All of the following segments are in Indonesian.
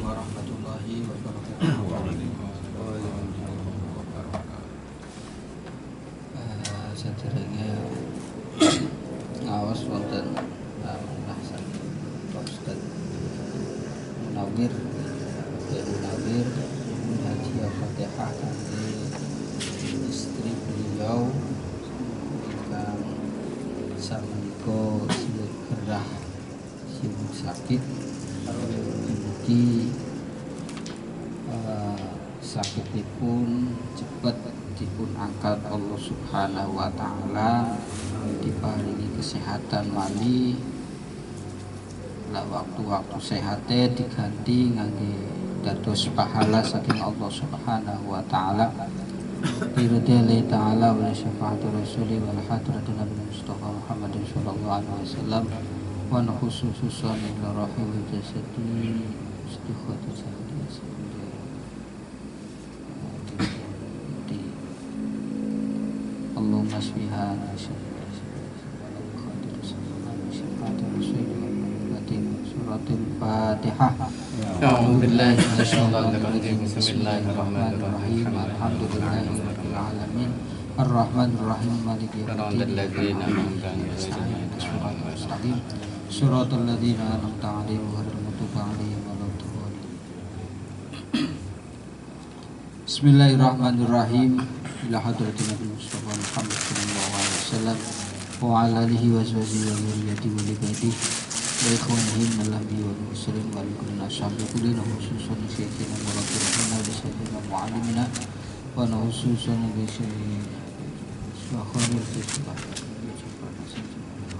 warahmatullahi wabarakatuh. Saderenge ngaos wonten bahasan Ustaz Munawir Haji Al-Fatihah kangge istri beliau ingkang samenika sibuk gerah sibuk sakit mugi sakitipun cepet dipun angkat Allah Subhanahu wa taala, diparingi kesehatan wali lah waktu-waktu sehate diganti ngangge dados pahala saking Allah Subhanahu wa taala biridhi taala wa syafaati rasuli wal hadratin Nabi Mustafa Muhammad sallallahu alaihi wasallam wa khususan ila rahil jasadi istighfatu jadi Allahumma shfiha suratul Fatihah. A'udzu billahi minasyaitonir rajim. Bismillahirrahmanirrahim. Alhamdulillahirabbil alamin. Arrahmanir rahim. Maliki yaumiddin. Suratul ladzina an'amta 'alaihim ghairil maghdubi 'alaihim waladdallin. Bismillahirrahmanirrahim. Ila hadratin Nabi Mustafa Muhammad sallallahu alaihi wasallam wa ala alihi wa sahbihi wa dzurriyyatihi wa libaitihi wa ikhwanihim allahi wal muslimin wa likulli ashabi kullina khususan syekhina wa rabbina wa sayyidina muallimina wa khususan bi syekh Khalil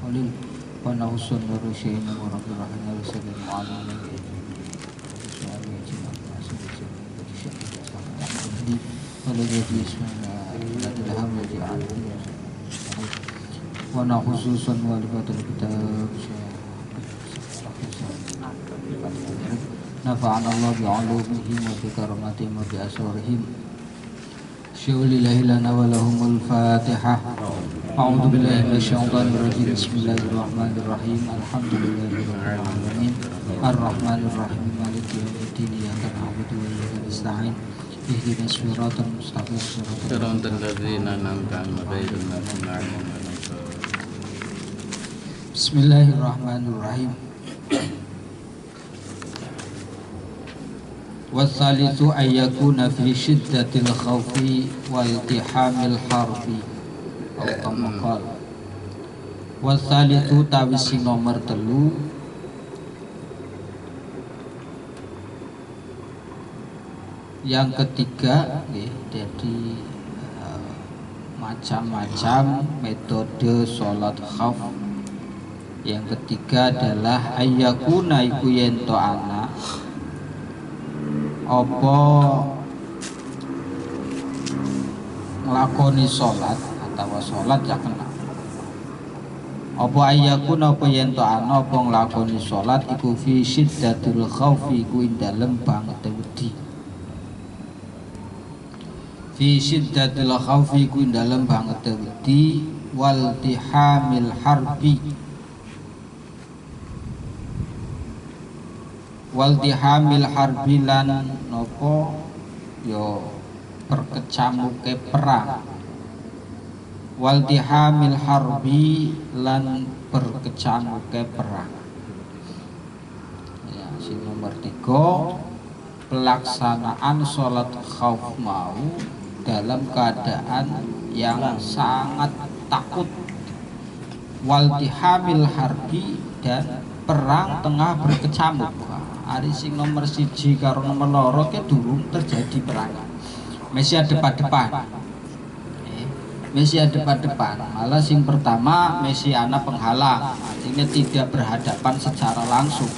Khalil wa khususan bi syekhina wa rabbina wa sayyidina muallimina wana khususan walifatul kitab nafa'an Allah bi'alumihim wa bi karamatihim wa bi asrarihim syaulillahi lana wa lahumul fatihah. A'udzu billahi minasyaitonir rajim. Bismillahirrahmanirrahim. Alhamdulillahirabbil alamin. Arrahmanir rahim. Maliki yaumiddin. Iyyaka na'budu wa iyyaka nasta'in. Ihdinas siratal mustaqim. Siratal ladzina an'amta 'alaihim. Bismillahirrahmanirrahim. Wassalisu ayyakuna fi syiddatil khawfi wal iltihamil harbi atau kama qala. Wassalisu tawisi nomor 3 yang ketiga jadi macam-macam metode sholat khauf. Yang ketiga adalah ayyakuna iku yento ana apa nglakoni sholat atau sholat ya kena apa ayyakuna apa yento ana apa nglakoni sholat iku fi syiddatul khaufi iku ing dalem banget wedi fi syiddatil khaufi ku dalam banget wedi wal tihamil harbi lan nopo yo perkecamuke perang wal tihamil harbi lan perkecamuke perang ya si nomor 3 pelaksanaan sholat khauf mau dalam keadaan yang sangat takut wal tihamil harbi dan perang tengah berkecamuk. Hari sing nomor 1 karo nomor 2 ke durung terjadi perang. Masih ada depan-depan. Masih ada depan-depan. Malah sing pertama masih ana penghalang, artinya tidak berhadapan secara langsung.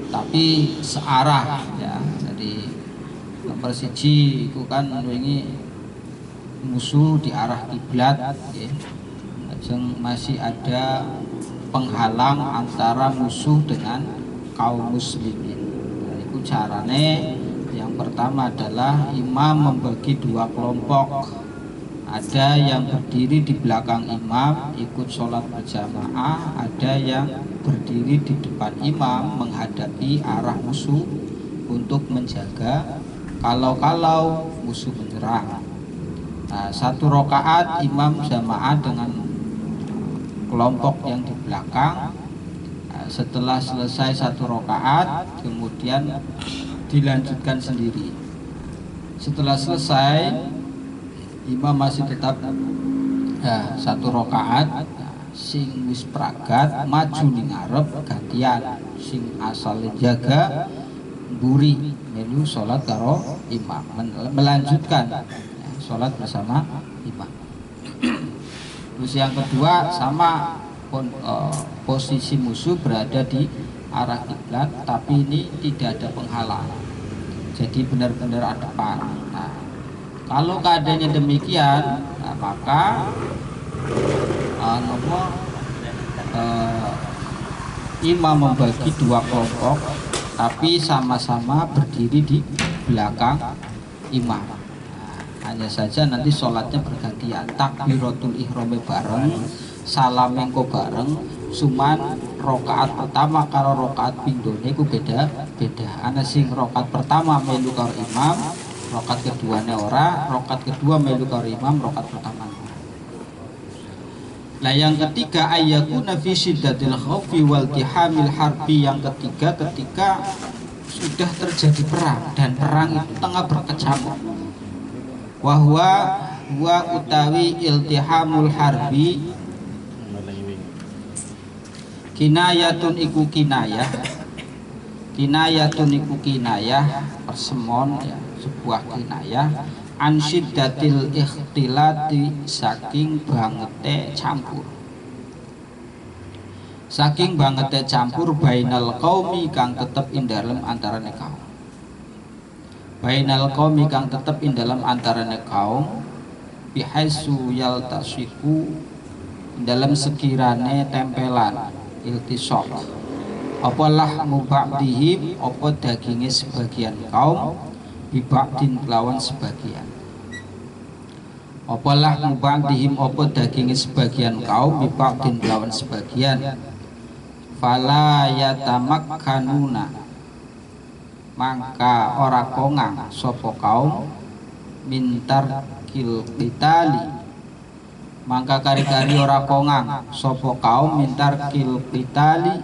Tapi searah ya. Jadi nomor 1 itu kan wingi musuh di arah kiblat ya. Masih ada penghalang antara musuh dengan kaum muslimin. Nah, itu carane yang pertama adalah imam membagi 2 kelompok. Ada yang berdiri di belakang imam ikut sholat berjamaah, ada yang berdiri di depan imam menghadapi arah musuh untuk menjaga kalau musuh menyerang. Nah, 1 rakaat imam jamaah dengan kelompok yang di belakang. Nah, setelah selesai 1 rakaat kemudian dilanjutkan sendiri. Setelah selesai imam masih tetap 1 rakaat. Sing wis pragat maju ning ngarep gantian, sing asale jaga mburi melu salat karo imam, melanjutkan salat bersama imam. Terus yang kedua sama posisi musuh berada di arah kiblat, tapi ini tidak ada penghalang, jadi benar-benar ada depan. Nah, kalau keadaannya demikian, nah, maka imam membagi 2 kelompok, tapi sama-sama berdiri di belakang imam. Hanya saja nanti sholatnya bergantian, takbiratul ihram bareng, salam engko bareng, cuman rakaat pertama karo rakaat pindhone iku beda. Ana sing rakaat pertama melu karo imam, rakaat keduane ora, rakaat kedua melu karo imam, rakaat pertama. Nah, yang ketiga ayyakuna fi syiddatil khaufi wal tihamil harbi, yang ketiga ketika sudah terjadi perang dan perang itu tengah berkecamuk. Wahwa utawi iltihamul harbi kinayatun iku kinayah, persemon ya, sebuah kinayah an syiddatil ikhtilati, saking bangete campur bainal qaumi kang tetep ing dalem antarane kaum. Bainal qaumi kang tetep ing dalem antarane kaum bihaisu yaltasiku, dalam sekirane tempelan iltisaq apa lahmu ba'dihim, apa daginge sebagian kaum biba'din kelawan sebagian. Apa lahmu ba'dihim, apa daginge sebagian kaum biba'din kelawan sebagian. Fala yatamakkanuna, mangka ora kongang sapa kaum mintar kil qitali, mangka kari-kari ora kongang sapa kaum mintar kil qitali,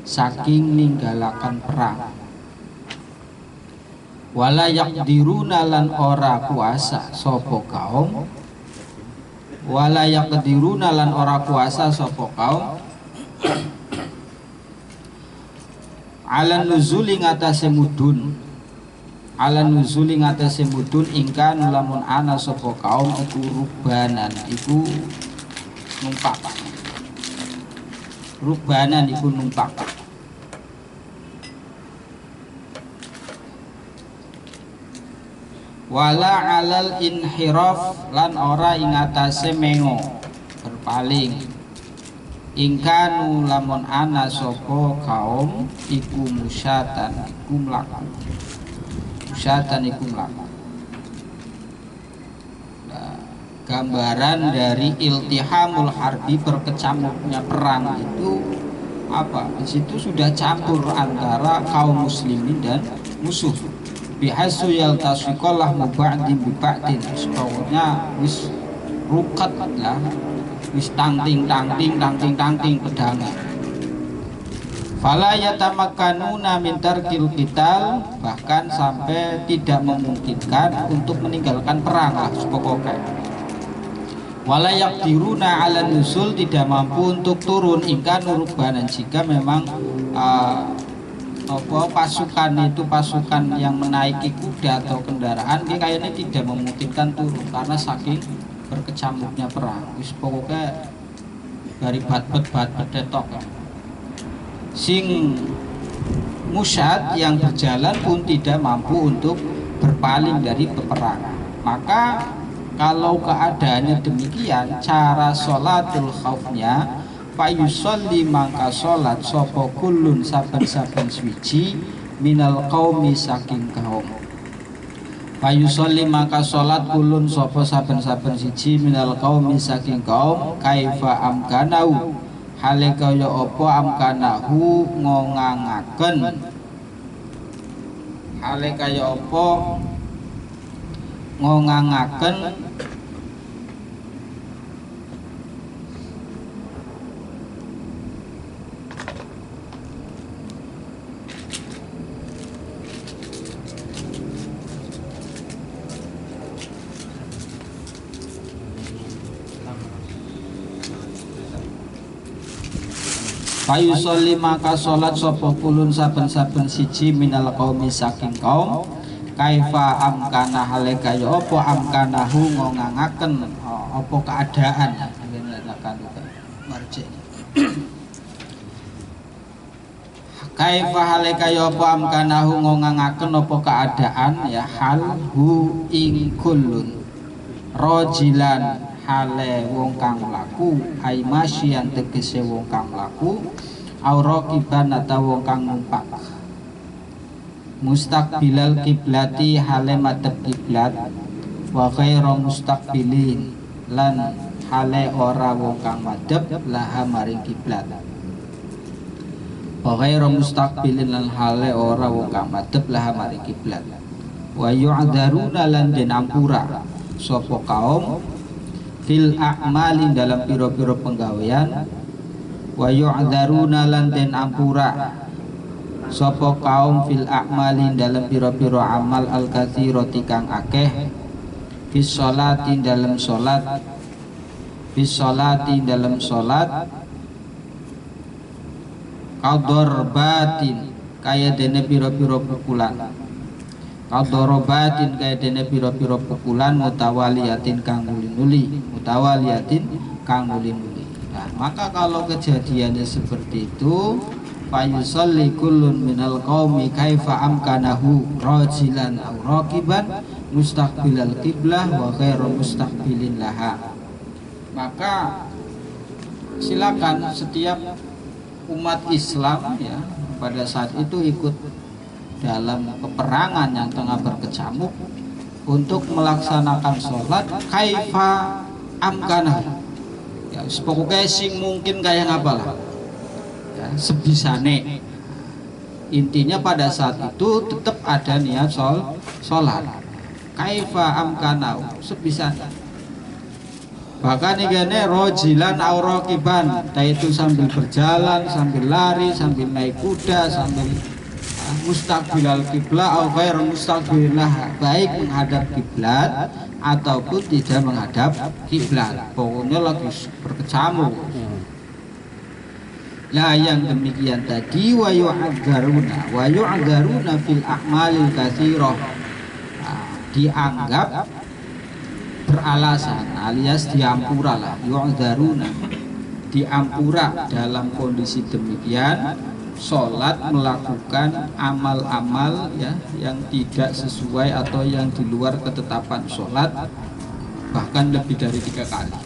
saking ninggalakan perang. Wala yaqdiruna, lan ora kuasa sapa kaum, wala yaqdiruna, lan ora kuasa sapa kaum ala nuzuli ngatasé mudun, ingkang lamun ana sapa kaum iku rubanan, iku numpak. Wala alal inhiraf, lan ora ing atase mengo berpaling, ingkanu lamun ana sapa kaum iku musyatan iku mlaku. Nah, gambaran dari iltihamul harbi, berkecamuknya perang itu apa? Di situ sudah campur antara kaum muslimin dan musuh. Bihasu yaltasiqallah muba'din biba'din, pokoknya wis rukat lah, wis tangting pedangnya. Fala yatamakkanuna min tarkil qital, bahkan sampai tidak memungkinkan untuk meninggalkan perang lah pokoknya. Wala yaqdiruna 'ala nusul, tidak mampu untuk turun, ingkang nurubanan, jika memang pasukan yang menaiki kuda atau kendaraan dia kayaknya tidak memungkinkan turun karena saking berkecamuknya perang. Wis pokoknya dari bat tetok. Sing musyad yang berjalan pun tidak mampu untuk berpaling dari peperangan. Maka kalau keadaannya demikian, cara sholatul khaufnya fayusolli, mangka sholat sopo kulun saben-saben swiji minal qaumi, saking kaum. Fayusolli, maka sholat kulun sopo saben-saben siji minal qaumi, saking kaum. Kaifa amkanau, hale kaya apa amkanahu ngongangaken, hale kaya apa ngongangaken Fayusolli maka sholat sapa kulun saben-saben siji minal qaumi saking kaum kaifa amkana hale kaya apa amkanahu ngongangaken apa keadaan kaifa hale kaya apa amkanahu ngongangaken apa keadaan ya hal hu ing kullun rajilan hale wong kang mlaku ai masyian tegese wong kang mlaku auraqiban atau wong kang numpak mustaqbilal kiblati hale madhep kiblat wa ghairu mustaqbilin lan hale ora wong kang madhep laha maring kiblat wa ghairu mustaqbilin lan hale ora wong kang madhep laha maring kiblat wa yu'dzaruna lan den ampura sapa kaum fil a'mali dalam piro-piro penggawean wa yu'dzaruna lan den ampura sapa kaum fil a'mali dalam piro-piro amal al katsirati kang akeh fis sholati dalam salat fis sholati dalam salat qadorbatin kaya dene piro-piro pukulan qadorobatin kaya dene piro-piro pukulan mutawaliyatin kang nuli-nuli mutawaliyatin kang nuli-nuli. Nah, maka kalau kejadiannya seperti itu fayusalli kullun minal qaumi kaifa amkanahu rajilan aw raqiban mustaqbilal qiblah wa ghairu mustaqbilin laha. Maka silakan setiap umat Islam ya pada saat itu ikut dalam peperangan yang tengah berkecamuk untuk melaksanakan sholat kaifa amkanah ya pokoknya sing mungkin kayak ngapalah ya, sebisane intinya pada saat itu tetap ada niat sholat kaifa amkanah sebisane bahkan ini rojilan auraqiban yaitu sambil berjalan sambil lari sambil naik kuda sambil mustaqbilal kiblat atau ghairu mustaqbilah baik menghadap kiblat ataupun tidak menghadap kiblat pokoknya lagi berkecamuk. Lah yang demikian tadi wa yu'adzaruna fil a'malil katsirah dianggap beralasan alias diampura lah yu'adzaruna diampura dalam kondisi demikian sholat melakukan amal-amal ya yang tidak sesuai atau yang di luar ketetapan sholat bahkan lebih dari 3 kali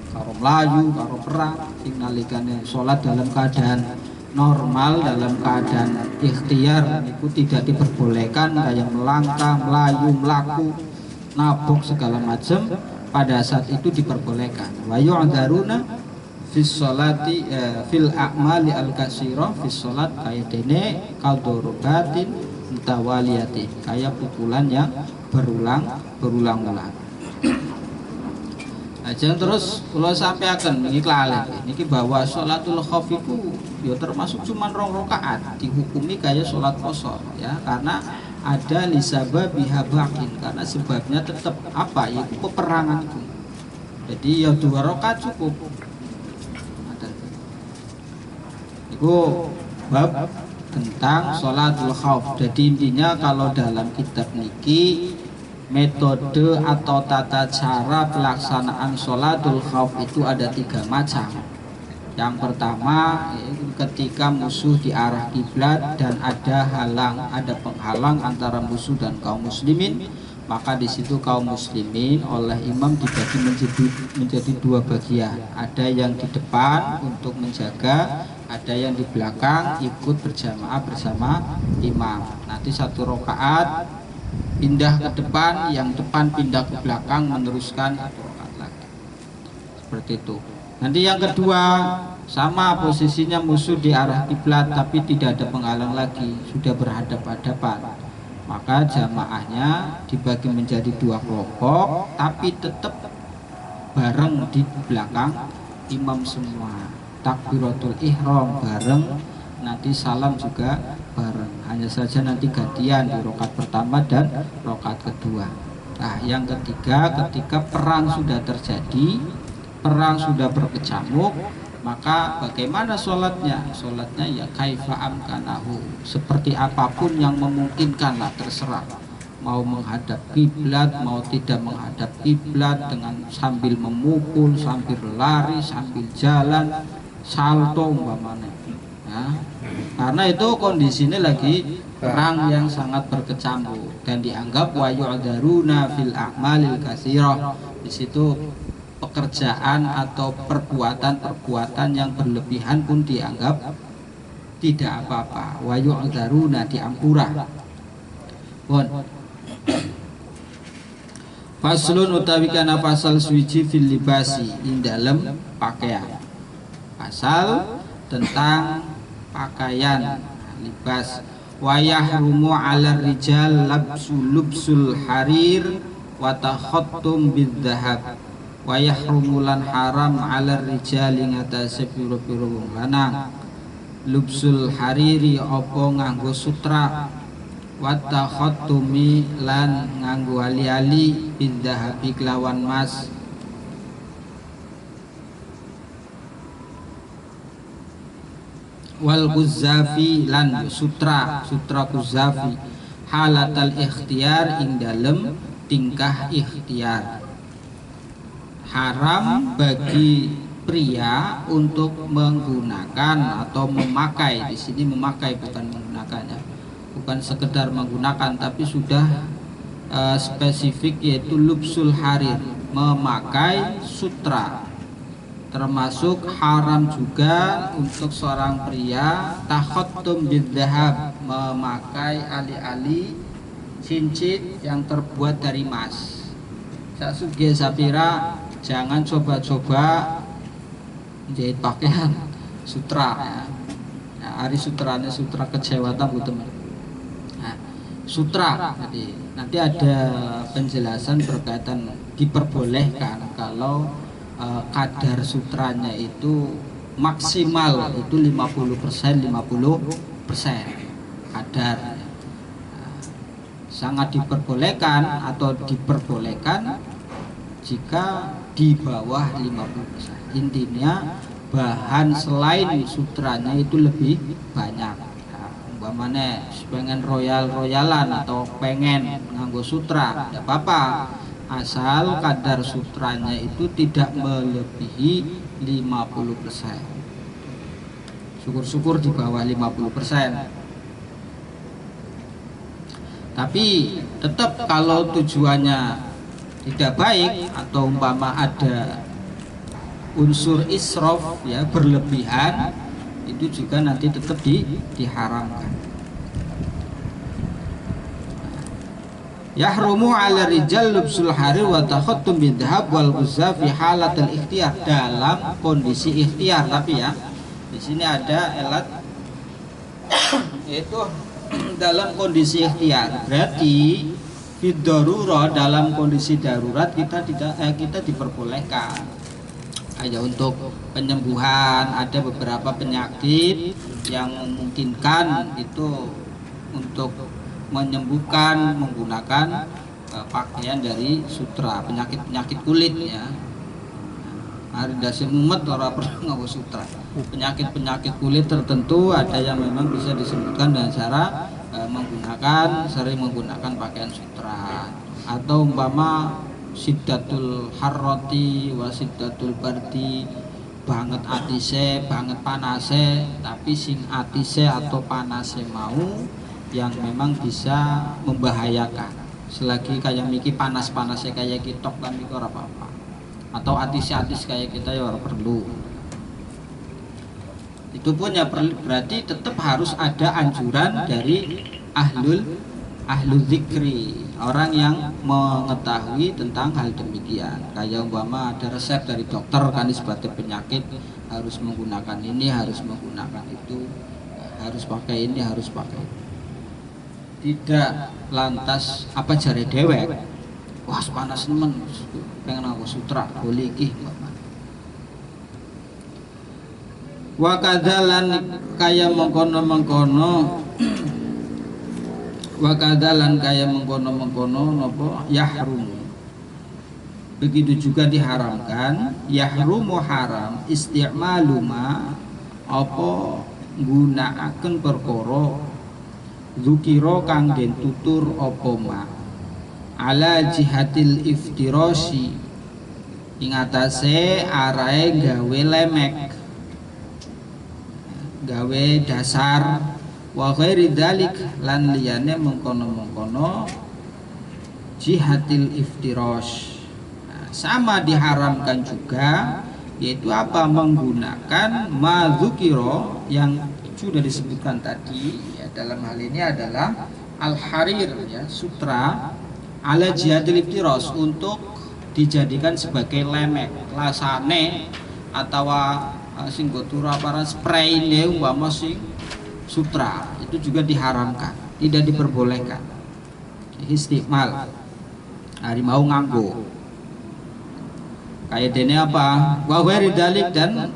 karo melayu, karo perang tinggalikane sholat dalam keadaan normal dalam keadaan ikhtiar itu tidak diperbolehkan kayak melangkah, melayu, melaku, nabok segala macam pada saat itu diperbolehkan wa yu'dzaruna fis sholati fil a'mali al katsirah fis sholat kaya dene qadorobatin mutawaliyatin kaya pukulan yang berulang-ulang. Ajeng terus kula sampaikan niki lali niki bahwa sholatul khauf iku ya termasuk cuman 2 rakaat dihukumi kaya sholat qashar ya karena ada lisababi habakin karena sebabnya tetap apa yaitu peperangan itu. Jadi ya 2 rakaat cukup. Itu bab tentang sholatul khauf. Jadi intinya kalau dalam kitab niki metode atau tata cara pelaksanaan sholatul khauf itu ada 3 macam. Yang pertama ketika musuh di arah kiblat dan ada penghalang antara musuh dan kaum muslimin, maka di situ kaum muslimin oleh imam dibagi menjadi 2 bagian. Ada yang di depan untuk menjaga, ada yang di belakang ikut berjamaah bersama imam. Nanti 1 rakaat pindah ke depan, yang depan pindah ke belakang meneruskan 1 rakaat lagi. Seperti itu. Nanti yang kedua, sama posisinya musuh di arah kiblat tapi tidak ada penghalang lagi, sudah berhadap-hadapan. Maka jamaahnya dibagi menjadi dua kelompok, tapi tetap bareng di belakang imam semua. Takbiratul ihram bareng, nanti salam juga bareng. Hanya saja nanti gantian di rakaat pertama dan rakaat kedua. Nah, yang ketiga, ketika perang sudah terjadi, perang sudah berkecamuk, maka bagaimana sholatnya? Sholatnya ya kaifa amkanahu, seperti apapun yang memungkinkan lah, terserah. Mau menghadap kiblat, mau tidak menghadap kiblat, dengan sambil memukul, sambil lari, sambil jalan, salto umpamanya. Nah, karena itu kondisinya lagi perang yang sangat berkecamuk dan dianggap wa yu'daruna fil a'malil katsirah. Di situ pekerjaan atau perbuatan-perbuatan yang berlebihan pun dianggap tidak apa-apa. Wa yu'daruna, diampura. Pun faslun utawi kana pasal suci fil libasi ing dalem pakaian. Pasal tentang pakaian, libas. Wa yahrumu 'ala rijal lubsul harir wa takhattum bidzahab. Wa yahrumu lan haram 'ala rijal ing atase pira-pira wong lanang lubsul hariri apa nganggo sutra, wa takhattumi lan nganggo ali-ali bidzahabi kelawan mas. Wal kuzafi lan sutra kuzafi halatal ikhtiyar ing dalem tingkah ikhtiar. Haram bagi pria untuk menggunakan atau memakai, di sini memakai bukan menggunakannya, bukan sekedar menggunakan tapi sudah spesifik, yaitu lubsul harir, memakai sutra. Termasuk haram juga untuk seorang pria takhattum bidzahab, memakai ali-ali cincin yang terbuat dari emas. Sasuge sapira jangan coba-coba jahit pakaian sutra ya. Nah, hari sutranya sutra kejewatan bu teman. Nah, sutra, jadi nanti ada penjelasan berkaitan diperbolehkan kalau kadar sutranya itu maksimal itu 50% kadar. Sangat diperbolehkan atau diperbolehkan jika di bawah 50%. Intinya bahan selain sutranya itu lebih banyak. Umpamanya pengen royalan atau pengen nganggo sutra, tidak apa-apa, asal kadar sutranya itu tidak melebihi 50%. Syukur-syukur di bawah 50%. Tapi tetap kalau tujuannya tidak baik atau umpama ada unsur israf ya, berlebihan, itu juga nanti tetap diharamkan. Yahrumu 'ala rijal lubsul harir wa takhattum bidhab wal ghuzza fi halatil ikhtiyar, dalam kondisi ikhtiar. Tapi ya di sini ada elat yaitu dalam kondisi ikhtiar. Berarti fid-darurah, dalam kondisi darurat kita diperbolehkan. Hanya untuk penyembuhan, ada beberapa penyakit yang memungkinkan itu untuk menyembuhkan menggunakan pakaian dari sutra, penyakit kulit ya. Hari dasar mumet orang pernah nganggo sutra. Penyakit kulit tertentu ada yang memang bisa disembuhkan dengan cara sering menggunakan pakaian sutra. Atau umpama siddatul harroti wa siddatul bardi, banget atise, banget panase, tapi sing atise atau panase mau yang memang bisa membahayakan. Selagi kayak miki panas-panasnya kayak kitok kan miki ora apa-apa. Atau atis-atis kayak kita ya ora perlu. Itu pun ya berarti tetap harus ada anjuran dari ahlu dzikri, orang yang mengetahui tentang hal demikian. Kayak umpama ada resep dari dokter kan disebabkan penyakit harus menggunakan ini, harus menggunakan itu, harus pakai ini, harus pakai itu. Tidak lantas apa jare dewek, wah panas nemen pengen aku sutra boleh iki. Wa kadzalan kaya mengkono-mengkono wa kadzalan kaya mengkono-mengkono napa yahrum. Begitu juga diharamkan, yahrumu haram isti'malu ma apa nggunakaken perkara dzukira kang den tutur apa ma ala jihatil iftirasi ing atase arahe gawe lemek, gawe dasar, wa ghairi dzalik lan liyane mengkono-mengkono jihatil iftiras. Sama diharamkan juga, yaitu apa, menggunakan madzukiro yang sudah disebutkan tadi ya, dalam hal ini adalah al-harir ya, sutra ala jihatil iftiras, untuk dijadikan sebagai lemek lasane atau sing gotura para spray ne umpama sing sutra, itu juga diharamkan, tidak diperbolehkan istiqmal hari mau nganggo kayak dene apa wa ghairi dalik dan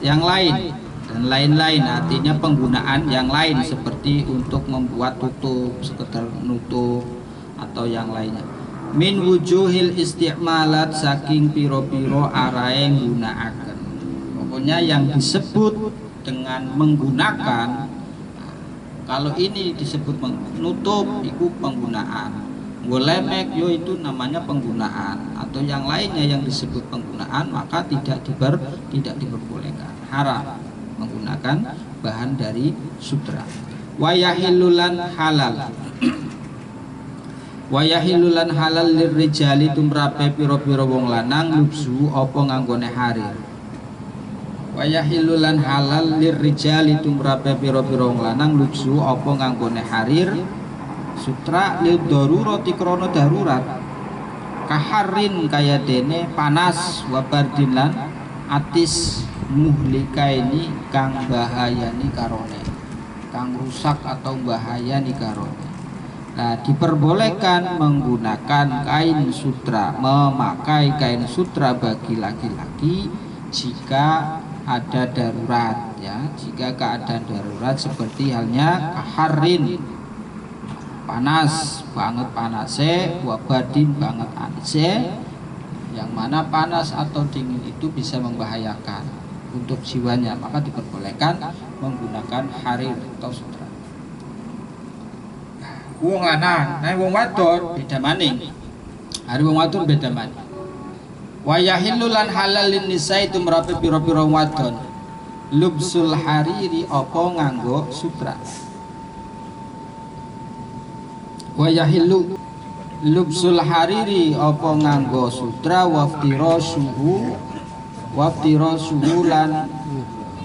yang lain dan lain-lain, artinya penggunaan yang lain seperti untuk membuat tutup, sekedar nutup atau yang lainnya. Min wujuhil isti'malat, saking piro-piro arahe nggunakaken. Pokoknya yang disebut dengan menggunakan, kalau ini disebut menutup itu penggunaan, golemek yo itu namanya penggunaan, atau yang lainnya yang disebut penggunaan maka tidak diperbolehkan, haram menggunakan bahan dari sutra. Wa yahillulan halal wa yahillulan halal lirrijali tumrape pira-pira wong lanang lubsu apa nganggone harir. Wa yahillulan halal lirrijali tumrape pira-pira wong lanang lubsu apa nganggone harir sutra lil darurati krana darurat, kaharin kaya dene panas, wabardin lan atis, muhlikaini kang bahayani karone, kang rusak atau bahayani karone. Nah, diperbolehkan menggunakan kain sutra, memakai kain sutra bagi laki-laki jika ada darurat ya, jika keadaan darurat seperti halnya kaharin, panas banget panasnya, wabadin banget anisnya, yang mana panas atau dingin itu bisa membahayakan untuk jiwanya, maka diperbolehkan menggunakan harir atau sutra. Wong lanang, nah wong wadon beda maning. Hari wong wadon beda maning. Wa yahillu lan halal lin nisa itu merape pira-pira wadon lubsul hariri apa nganggo sutra. Wa yahillu lubsul hariri apa nganggo sutra, waftirasuhu lan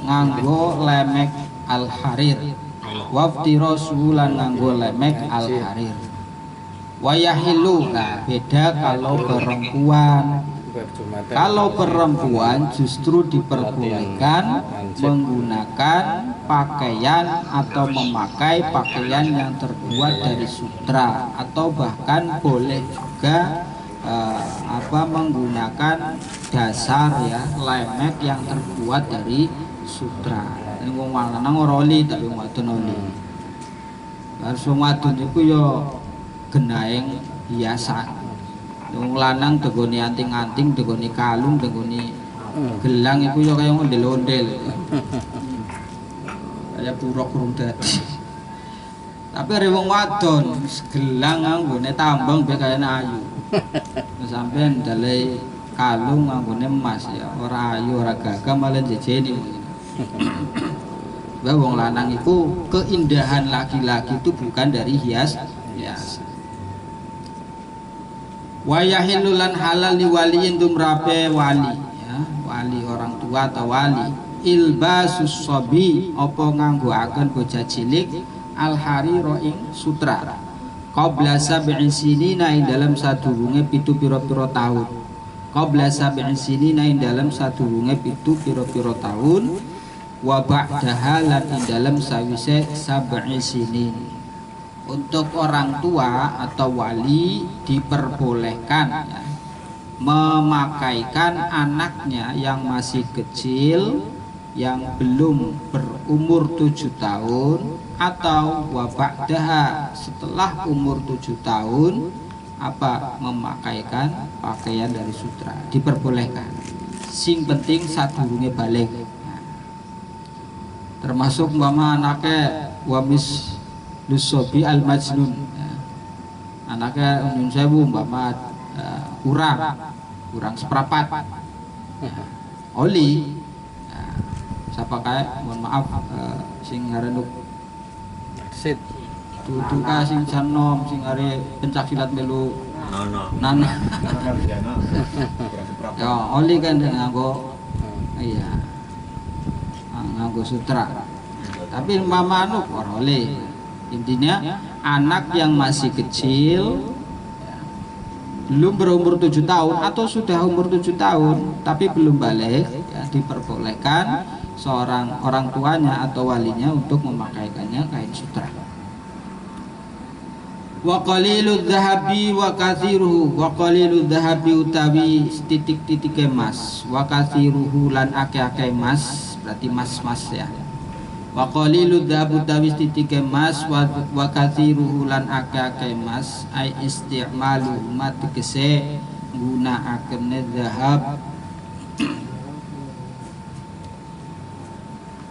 nganggo lemek al harir, waftirasuhu lan nganggo lemek al harir. Wa yahillu, nah beda kalau perempuan. Kalau perempuan justru diperbolehkan menggunakan pakaian atau memakai pakaian yang terbuat dari sutra, atau bahkan boleh juga menggunakan dasar ya, lemek yang terbuat dari sutra. Ini wong lanang ora oli tapi wong wadon oli. Harus wong wadon iku ya genaing hiasan. Wong lanang tegone anting-anting, tegone kalung, tegone gelang iku ya kaya ondel-ondel. Kaya purok urung dadi. Tapi are wong wadon gelang anggone tambang be kaya ayu. Sampeyan ndale kalung anggone emas ya, ora ayu, ora gagah, malah jejeni. Bahwa wong lanang itu keindahan laki-laki itu bukan dari hias. Wa yahillu lan halal li waliyin tumrape wali ya, wali orang tua atau wali, ilbasus sabi apa nganggoaken bocah cilik al harira ing sutra. qabla sab'i sinina ing dalam sadurunge pitu pira-pira taun. Qabla sab'i sinina ing dalam sadurunge pitu pira-pira taun, wa ba'daha lan ing dalam sawise sab'i sinin. Untuk orang tua atau wali diperbolehkan ya, memakaikan anaknya yang masih kecil, yang belum berumur 7 tahun, atau wabakdah setelah umur 7 tahun memakaikan pakaian dari sutra, diperbolehkan. Sing penting sadurunge balik. Nah, termasuk mama anaknya wamis lusobi al majnun, ya. Anaknya nyun sewu mama kurang seprapat, ya. Oli siapa kayak mohon maaf sing ngarenuk sit tutu sing sanom sing are pencak silat melu nana ya oli kan nganggo iya nganggo sutra, tapi mama anu ora oleh. Intinya anak yang masih kecil belum berumur 7 tahun atau sudah umur 7 tahun tapi belum balik ya, diperbolehkan seorang orang tuanya atau walinya untuk memakaikannya kain sutra. Wa qaliludz dzahabi wa katsiruhu, wa qaliludz dzahabi utawi titik-titik emas, wa katsiruhu lan akeh-akeh emas, berarti mas-mas ya. Wa qaliludz dzahab utawi titik emas, wa katsiruhu lan akeh-akeh emas, ai isti'malu mat tegese gunakake zahab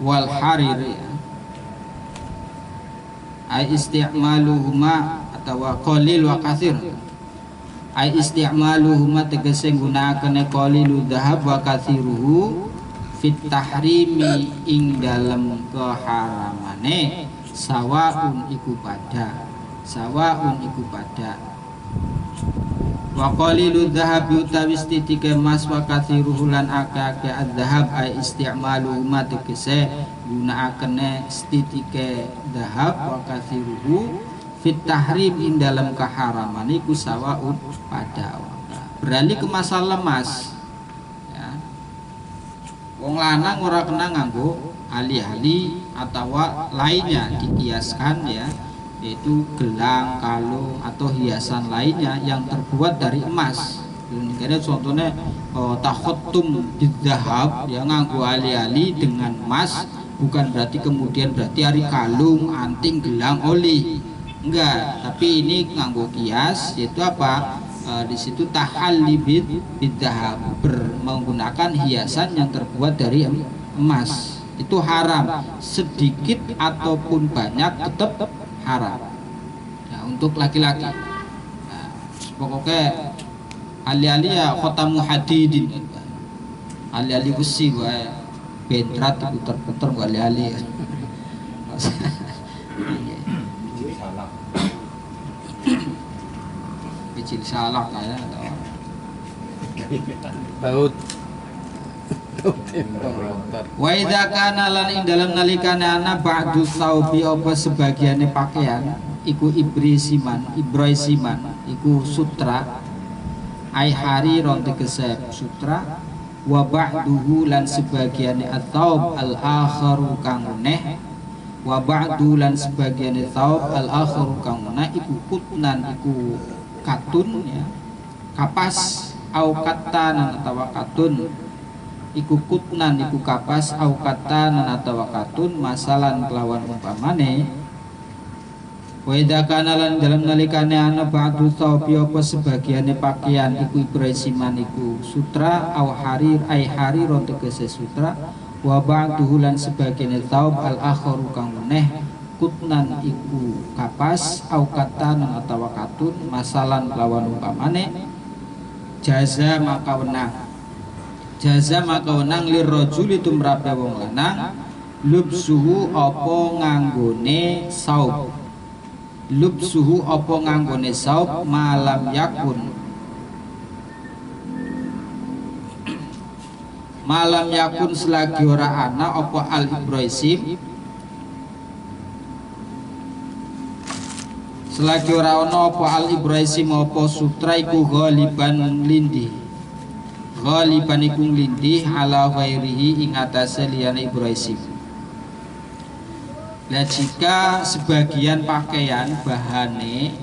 wal harir, ay isti'maluhuma atau qalil wa katsir, ay isti'maluhuma tegese gunakane qalilu dhahab wa katsiruhu fit tahrimi ing dalem keharamane sawaun iku pada wa qalilu dhahabi utawi titike emas wa katsiruhu lan akeh-akeh adzahab ay isti'malu ma tegese gunakane titike dhahab wa katsiruhu fit tahrim ing dalam keharaman iku sawaun pada. Beralih ke masalah emas ya. Wong lanang ora kena nganggo ali-ali atau lainnya dikiaskan ya, yaitu gelang, kalung atau hiasan lainnya yang terbuat dari emas. Jadi contohnya takhotum bidzahab ya, nganggo ali-ali dengan emas, bukan berarti kemudian hari kalung, anting, gelang, oli. Enggak, tapi ini nganggo kias, yaitu apa? Di situ tahalli bidzahab, menggunakan hiasan yang terbuat dari emas. Itu haram, sedikit ataupun banyak tetap haram ya, untuk laki-laki. Nah, pokoknya ali-ali ya khotamu hadidin, ali-ali besi wae bentrat puter-puter ali-ali. Bicil salak ya baut. Wa idza kana lan ing dalam nalikane ana ba'du saubi apa sebagiane pakaian iku ibrisiman iku sutra ai hari ronte kesep sutra, wa ba'duhu lan sebagiane at-taub al-akharu kang neh, wa ba'du lan sebagiane taub al-akharu kang neh iku kutnan iku katun ya, kapas au katanan atawa katun iku kutnan iku kapas au katanan atawa katun masalan kelawan umpamane. Wa idza kana lan dalam nalikane ana ba'du thawbi apa sebagiane pakaian iku ibrasiman iku sutra au harir ai hariron tegese sutra, wa ba'duhu lan sebagiane thawb al akharu kang meneh kutnan iku kapas au katanan atawa katun masalan kelawan umpamane. Jaza maka wenang lirrajuli tumrape wong lanang lubsuhu apa nganggone saub, lubsuhu apa nganggone saub malam yakun selagi ora ana apa al ibraisim selagi ora ana apa al ibraisim apa sutra iku ghaliban lindih, ghaliban iku lindih ala ghairihi ing atase liyane ibraisim. Nah jika sebagian pakaian bahane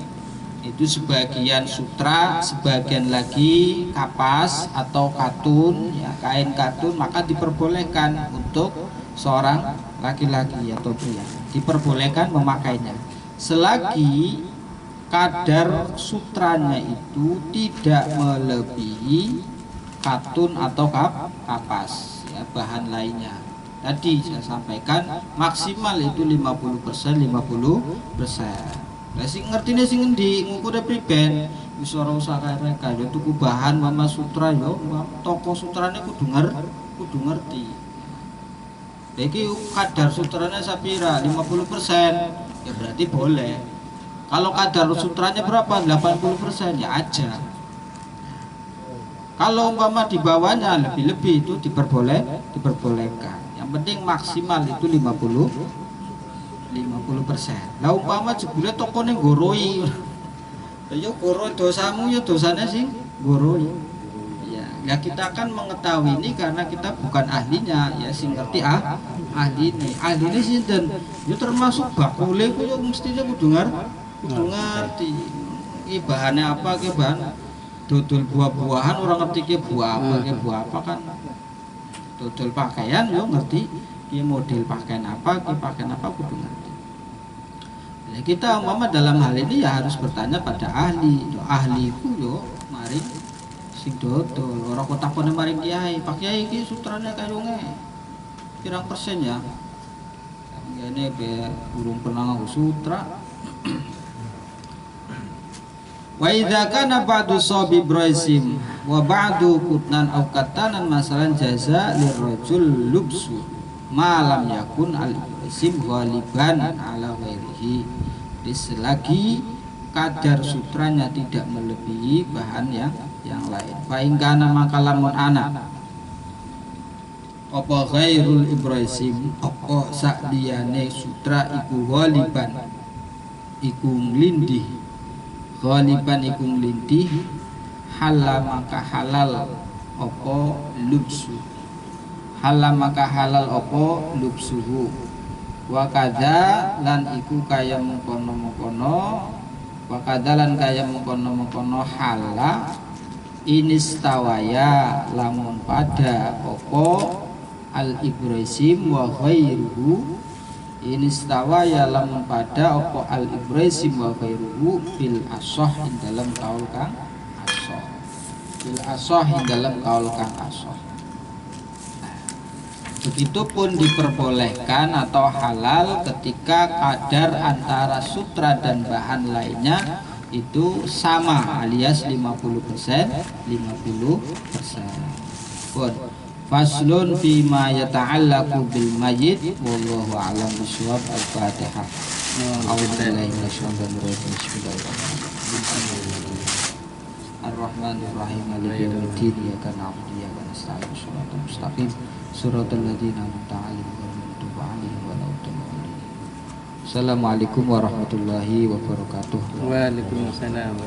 itu sebagian sutra, sebagian lagi kapas atau katun, ya kain katun, maka diperbolehkan untuk seorang laki-laki atau pria, diperbolehkan memakainya selagi kadar sutranya itu tidak melebihi katun atau kapas, ya bahan lainnya. Tadi saya sampaikan maksimal itu 50%, 50%. Lah sing ngertine sing endi ngukure priben wis ora usah mereka yo tuku bahan Mama Sutra yo toko sutrane kudu ngerti. Lah iki kadar sutranya sapira 50%, ya berarti boleh. Kalau kadar sutranya berapa? 80% ya aja. Kalau umpama di bawahnya lebih-lebih itu diperbolehkan. Yang penting maksimal itu 50%. Lah umpama jebule tokone goroi. Ya goroi dosamu ya dosanya sih goroi. Ya kita akan mengetahui ini karena kita bukan ahlinya, ya sing ngerti ahli ini sinten. Ya termasuk bakule ku ya mestinya kudu ngerti. Iki bahannya apa, iki bahan dodol buah-buahan orang ngerti ki buah apa kan. Dodol pakaian yo ngerti ki model pakaian apa kudu ngerti. Ya, kita umpama dalam hal ini ya harus bertanya pada ahli. Ahli ku yo mari sing dodol ora kok takone maring kiai. Pak Kiai iki sutrane kayunge pirang persen ya. Ngene be urung pernah nganggo sutra. Wa idza kana ba'du sabi braisim wa ba'du kutnan aw katanan masalan jaza lirrajul lubsu ma lam yakun al-braisim ghaliban ala ghairihi. Selagi kadar sutranya tidak melebihi bahan yang lain. Fa in kana makalamun anak apa ghairul ibraisim apa sakdiyane sutra iku ghaliban iku lindih, ghaliban iku lindih, halal maka halal apa lubsu, halal maka halal apa lubsuhu, wa kadza lan iku kaya mengkono-mengkono, wa kadza lan kaya mengkono-mengkono hala inistawaya lamun pada apa al ibraisim wa ghairuhu, inistawaya lamun pada apa al ibraisim wa ghairuhu fil ashah ing dalam kaul kang ashah, fil ashah ing dalam kaul kang ashah. Begitupun diperbolehkan atau halal ketika kadar antara sutra dan bahan lainnya itu sama alias 50%. Pun faslun fi ma yata'allaqu bil mayyit wallahu a'lam bishawab. Al-Fatihah. A'udzubillahi minasyaitonir rajim. Bismillahirrahmanirrahim. Ar-Rahmanir Rahim. Maliki yaumiddin. Iyyaka na'budu wa iyyaka nasta'in. Shiratal mustaqim. Suratul ladzina an'amta 'alaihim ghairil maghdubi 'alaihim waladdallin. Assalamualaikum warahmatullahi wabarakatuh. Waalaikumsalam.